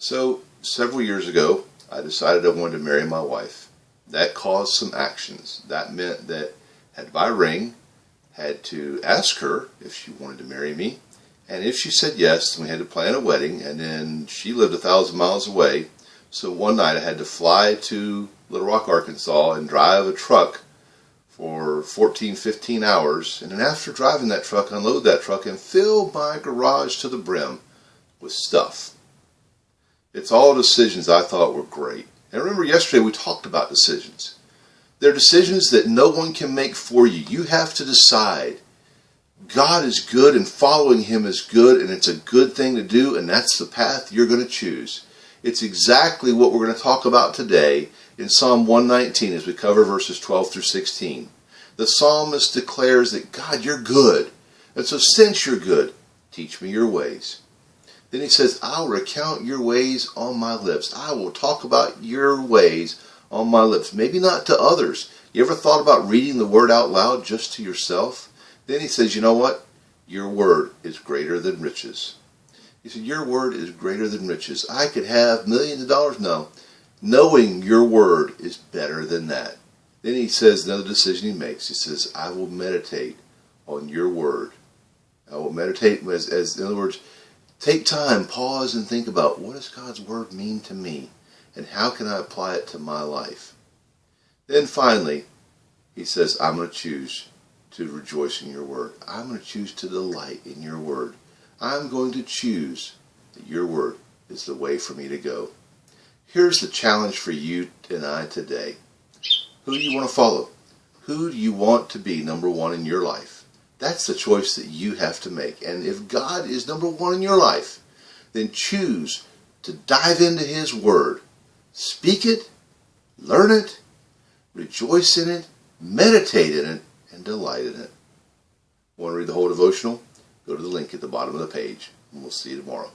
So, several years ago, I decided I wanted to marry my wife. That caused some actions. That meant that I had to buy a ring, had to ask her if she wanted to marry me, and if she said yes, then we had to plan a wedding, and then she lived 1,000 miles away, so one night I had to fly to Little Rock, Arkansas, and drive a truck for 14, 15 hours, and then after driving that truck, unload that truck and fill my garage to the brim with stuff. It's all decisions I thought were great. And remember yesterday we talked about decisions. They're decisions that no one can make for you. You have to decide. God is good and following Him is good, and it's a good thing to do, and that's the path you're going to choose. It's exactly what we're going to talk about today in Psalm 119 as we cover verses 12 through 16. The psalmist declares that, God, you're good. And so since you're good, teach me your ways. Then he says, I'll recount your ways on my lips. I will talk about your ways on my lips. Maybe not to others. You ever thought about reading the word out loud just to yourself? Then he says, you know what? Your word is greater than riches. He said, your word is greater than riches. I could have millions of dollars. No. Knowing your word is better than that. Then he says, another decision he makes. He says, I will meditate on your word. I will meditate as in other words, take time, pause, and think about what does God's word mean to me, and how can I apply it to my life? Then finally, he says, I'm going to choose to rejoice in your word. I'm going to choose to delight in your word. I'm going to choose that your word is the way for me to go. Here's the challenge for you and I today. Who do you want to follow? Who do you want to be number one in your life? That's the choice that you have to make. And if God is number one in your life, then choose to dive into His Word. Speak it, learn it, rejoice in it, meditate in it, and delight in it. Want to read the whole devotional? Go to the link at the bottom of the page, and we'll see you tomorrow.